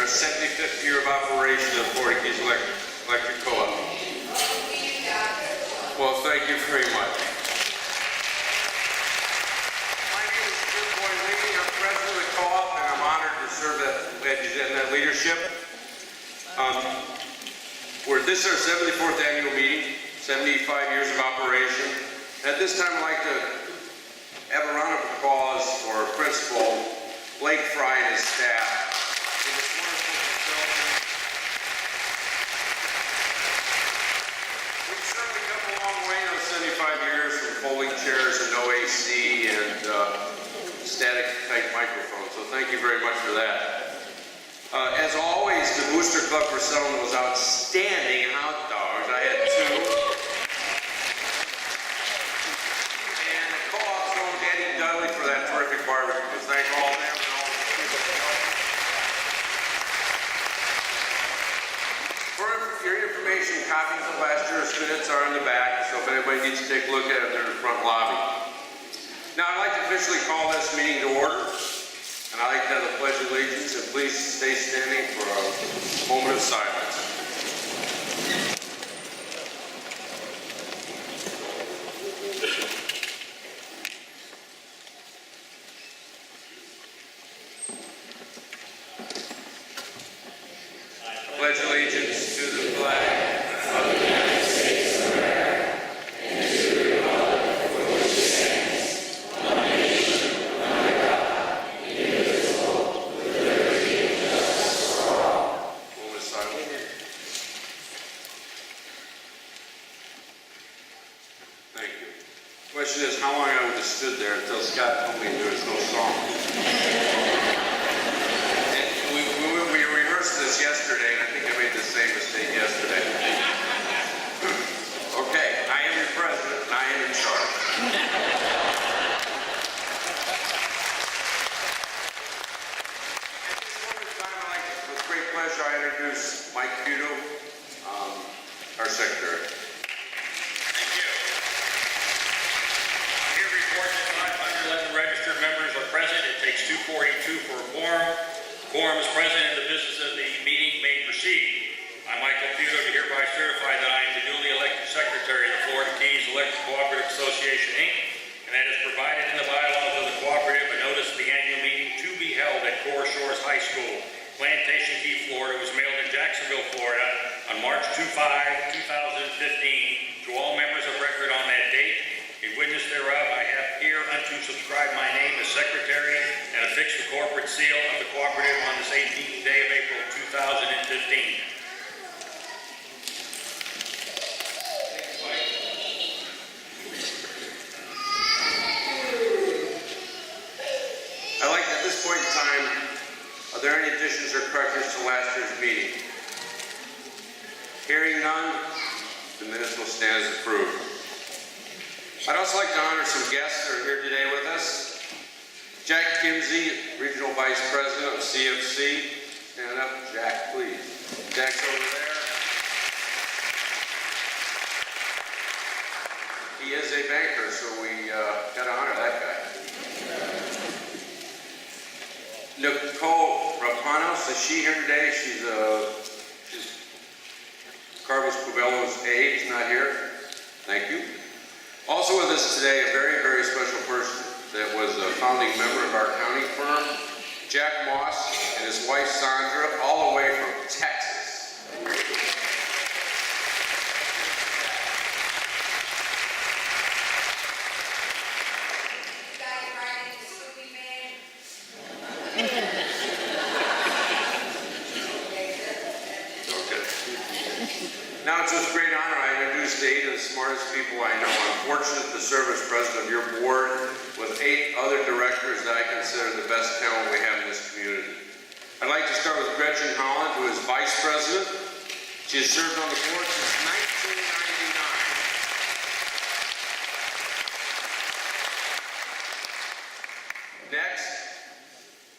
our 75th year of operation of Florida Keys Electric Co-op. Well, thank you very much. My name is Boilini. I'm president of the co-op, and I'm honored to serve in that leadership. This is our 74th annual meeting, 75 years of operation. At this time, I'd like to have a round of applause for our principal, Blake Fry, and his staff. For this wonderful facility. We've certainly come a long way in those 75 years from folding chairs and no AC and static type microphones. So thank you very much for that. As always, the Booster Club for Settlement was outstanding hot dogs. I had 2. And the co-op's own Eddie Dudley for that terrific barbecue. Thank all of them and all the people. For your information, copies of last year's minutes are in the back, so if anybody needs to take a look at them, they're in the front lobby. Now, I'd like to officially call this meeting to order. And I'd like to have the Pledge of Allegiance, and please stay standing for a moment of silence. I pledge allegiance to the flag of the United States of America and to the republic for which it stands, one nation, under God, indivisible, with liberty and justice for all. Moment of silence. Thank you. The question is how long I would have stood there until Scott told me there was no song. And we rehearsed this yesterday, and I think I made the same mistake yesterday. Okay, I am your president, and I am in charge. At this moment in time, I'd like to, with great pleasure, I introduce Mike Puto, our secretary. Thank you. I'm here to report that 511 registered members are present. It takes 242 for a quorum. Quorum is present and the business of the meeting may proceed. I, Michael Puto, do hereby certify that I am the duly elected secretary of the Florida Keys Electric Cooperative Association, Inc., and that is provided in the bylaws of the cooperative. A notice of the annual meeting to be held at Core Shores High School, Plantation Key, Florida, was mailed in Jacksonville, Florida on March 25, 2015 to all members of record on that date. In witness thereof, I have here unto subscribe my name as secretary and affix the corporate seal of the cooperative on this 18th day of April 2015. I'd like at this point in time, are there any additions or corrections to last year's meeting? Hearing none, the minutes will stand as approved. I'd also like to honor some guests that are here today with us. Jack Kimsey, Regional Vice President of CFC. Stand up, Jack, please. Jack's over there. He is a banker, so we got to honor that guy. Nicole Rapanos, is she here today? She's Carlos Cubelo's aide. She's not here. Thank you. Also with us today, a very, very special person that was a founding member of our accounting firm, Jack Moss, and his wife Sandra, all the way from Texas. Now it's with great honor I introduce 8 of the smartest people I know. I'm fortunate to serve as president of your board with 8 other directors that I consider the best talent we have in this community. I'd like to start with Gretchen Holland, who is vice president. She has served on the board since 1999. Next,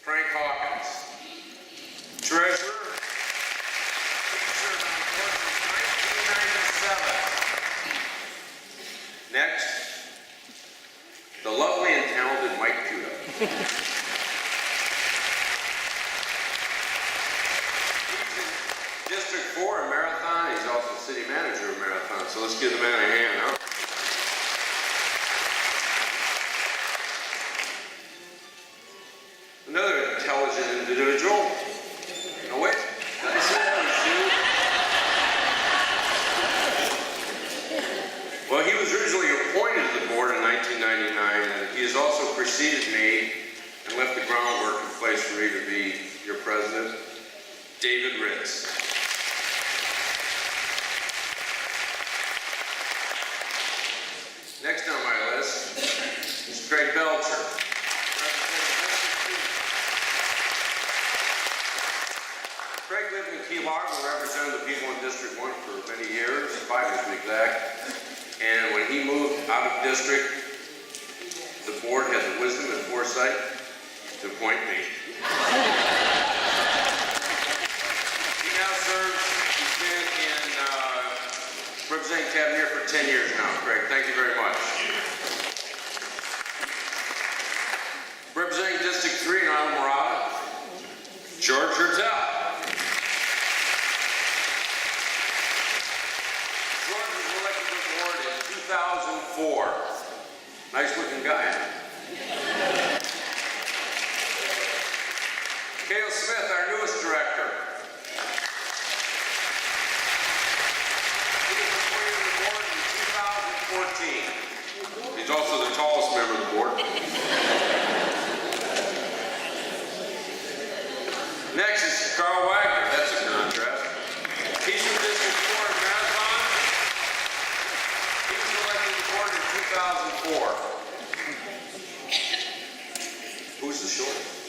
Frank Hawkins, treasurer. Next, the lovely and talented Mike. city manager of Marathon. So let's give the man a hand, huh? Another intelligent individual. Oh wait, did I say that was you? Well, he was originally appointed to the board in 1999, and he has also preceded me and left the groundwork in place for me to be your president, David Ritz. Next on my list is Craig Belcher. Craig lived in Key Largo and represented the people in District 1 for many years, 5 years to be exact. And when he moved out of district, the board had the wisdom and foresight to appoint me. He now serves, he's been in representing Tavernier for 10 years now. Craig, thank you very much. Representing District 3 in Isla Morada, George Hertel. George was elected to the board in 2004. Nice looking guy. Cale Smith, our newest director. He was appointed to the board in 2014. He's also the tallest member of the board. Next is Carl Wagner. That's a contrast. He's from District 4 in Marathon. He was elected to the board in 2004. Who's the shortest?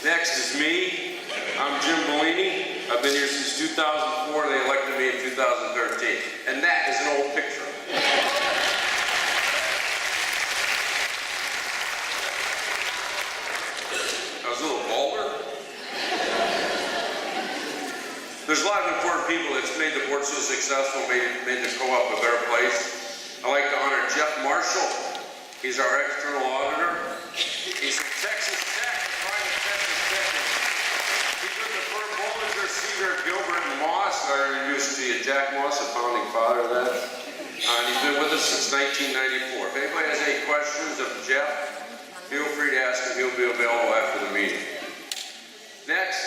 Next is me. I'm Jim Boilini. I've been here since 2004. They elected me in 2013. And that is an old picture. I was a little bolder. There's a lot of important people that's made the board so successful, made the co-op a better place. I'd like to honor Jeff Marshall. He's our external auditor. He's from Texas Tech, private Texas Tech. He's with the firm Bollinger, Cedar, Gilbert, and Moss. I introduced to you Jack Moss, the founding father of that. And he's been with us since 1994. If anybody has any questions of Jeff, feel free to ask him. He'll be available after the meeting. Next,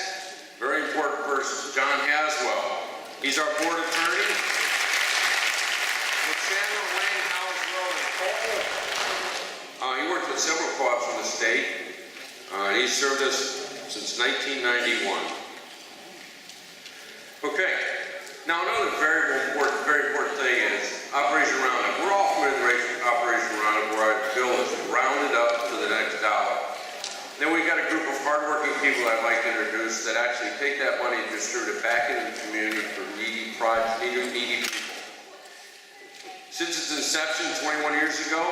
very important person, John Haswell. He's our board attorney. With Samuel Lane, House Road, and Cole. He worked with several co-ops in the state. He's served us since 1991. Okay. Now another very important thing is Operation Roundup. We're all familiar with Operation Roundup, where our bill is rounded up to the next dollar. Then we got a group of hardworking people I'd like to introduce that actually take that money and distribute it back into the community for needy people. Since its inception 21 years ago,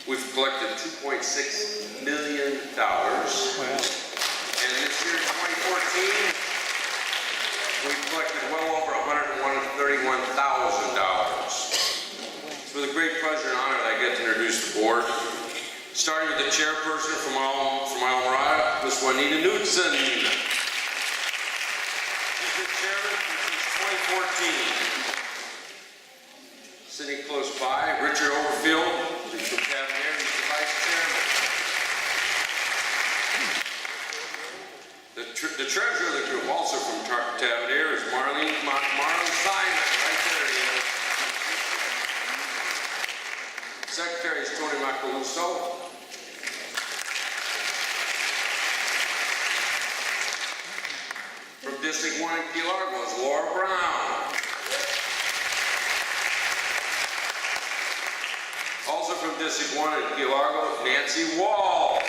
we've collected $2.6 million. Wow. And this year, 2014, we've collected well over $131,000. It's with a great pleasure and honor that I get to introduce the board. Starting with the chairperson from Isla Morada, Ms. Juanita Knudsen. She's been chairman since 2014. Sitting close by, Richard Overfield, who's from Tavernier, he's the vice chairman. The treasurer of the group, also from Tavernier, is Marlon Simon. Right there he is. Secretary is Tony Macaluso. From District 1 in Key Largo is Laura Brown. Also from District 1 in Key Largo is Nancy Wall.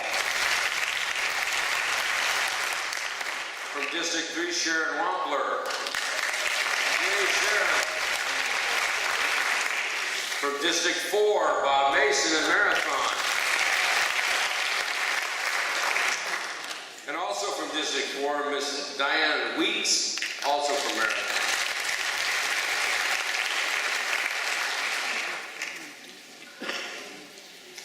From District 3, Sharon Wampler. Yay, Sharon. From District 4, Bob Mason in Marathon. And also from District 4, Mrs. Diane Weeks, also from Marathon.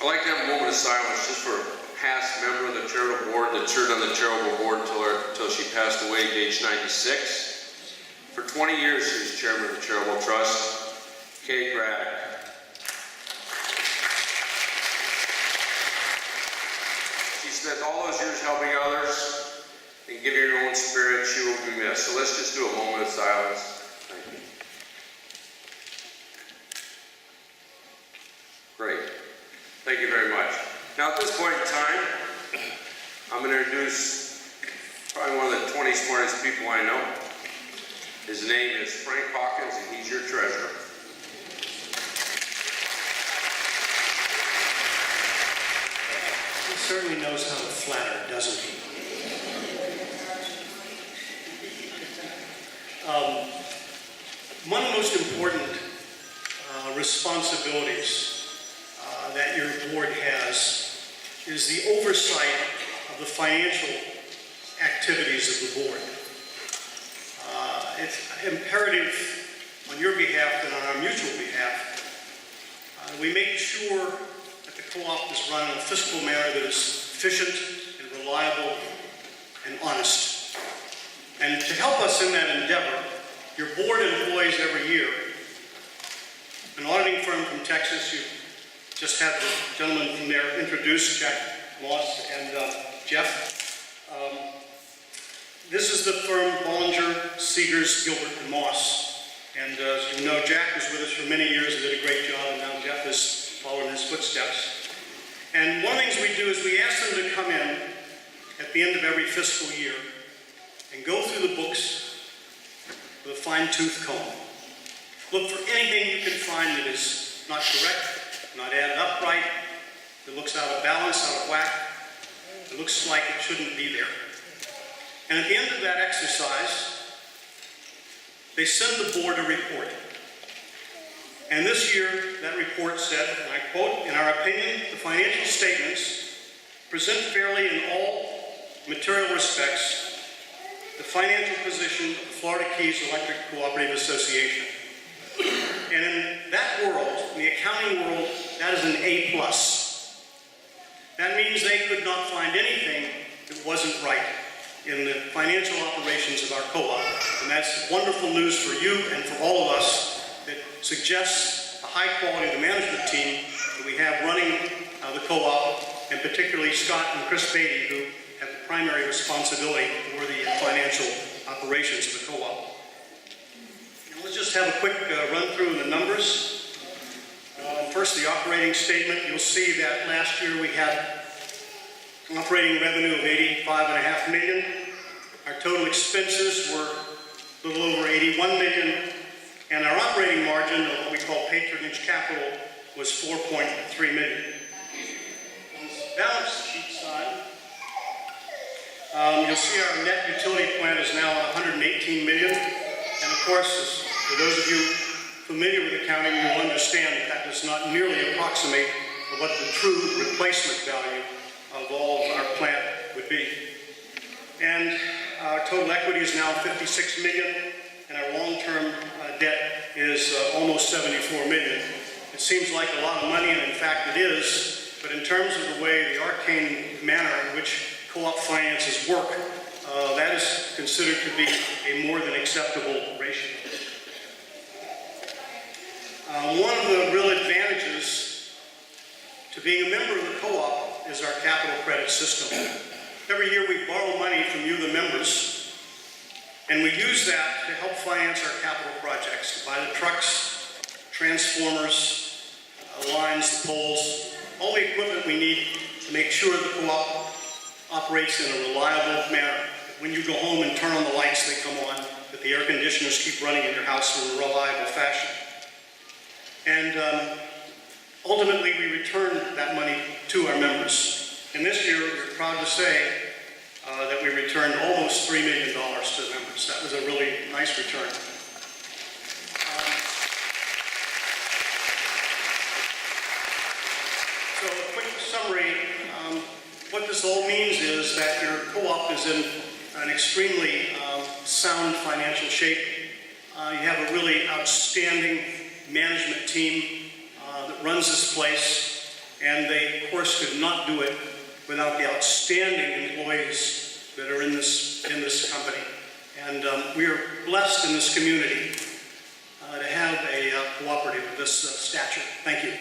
I'd like to have a moment of silence just for a past member of the charitable board that served on the charitable board until she passed away at age 96. For 20 years, she was chairman of the charitable trust. Kay Braddock. She spent all those years helping others and giving her own spirit. She will be missed. So let's just do a moment of silence. Thank you. Great. Thank you very much. Now at this point in time, I'm going to introduce probably one of the 20 smartest people I know. His name is Frank Hawkins, and he's your treasurer. He certainly knows how to flatter, doesn't he? One of the most important responsibilities that your board has is the oversight of the financial activities of the board. It's imperative on your behalf and on our mutual behalf, we make sure that the co-op is run in a fiscal manner that is efficient and reliable and honest. And to help us in that endeavor, your board employs every year an auditing firm from Texas. You just had the gentleman from there introduced, Jack Moss and Jeff. This is the firm Bollinger, Seegers, Gilbert, and Moss. And as you know, Jack was with us for many years and did a great job, and now Jeff is following his footsteps. And one of the things we do is we ask them to come in at the end of every fiscal year and go through the books with a fine-tooth comb. Look for anything you can find that is not correct, not added up right, that looks out of balance, out of whack, that looks like it shouldn't be there. And at the end of that exercise, they send the board a report. And this year, that report said, and I quote, "In our opinion, the financial statements present fairly in all material respects the financial position of the Florida Keys Electric Cooperative Association." And in that world, in the accounting world, that is an A+. That means they could not find anything that wasn't right in the financial operations of our co-op. And that's wonderful news for you and for all of us. That suggests the high quality of the management team that we have running the co-op, and particularly Scott and Chris Beatty, who have the primary responsibility for the financial operations of the co-op. Let's just have a quick run through the numbers. First, the operating statement. You'll see that last year we had operating revenue of $85.5 million. Our total expenses were a little over $81 million. And our operating margin, or what we call patronage capital, was $4.3 million. On the balance sheet side, you'll see our net utility plant is now $118 million. And of course, for those of you familiar with accounting, you'll understand that does not nearly approximate what the true replacement value of all of our plant would be. And our total equity is now $56 million, and our long-term debt is almost $74 million. It seems like a lot of money, and in fact it is, but in terms of the way, the arcane manner in which co-op finances work, that is considered to be a more than acceptable ratio. One of the real advantages to being a member of the co-op is our capital credit system. Every year we borrow money from you, the members, and we use that to help finance our capital projects, to buy the trucks, transformers, lines, the poles, all the equipment we need to make sure the co-op operates in a reliable manner. When you go home and turn on the lights, they come on, that the air conditioners keep running in your house in a reliable fashion. And ultimately, we return that money to our members. And this year, we're proud to say that we returned almost $3 million to the members. That was a really nice return. So a quick summary. What this all means is that your co-op is in an extremely sound financial shape. You have a really outstanding management team that runs this place, and they, of course, could not do it without the outstanding employees that are in this company. And we are blessed in this community to have a cooperative of this stature. Thank you.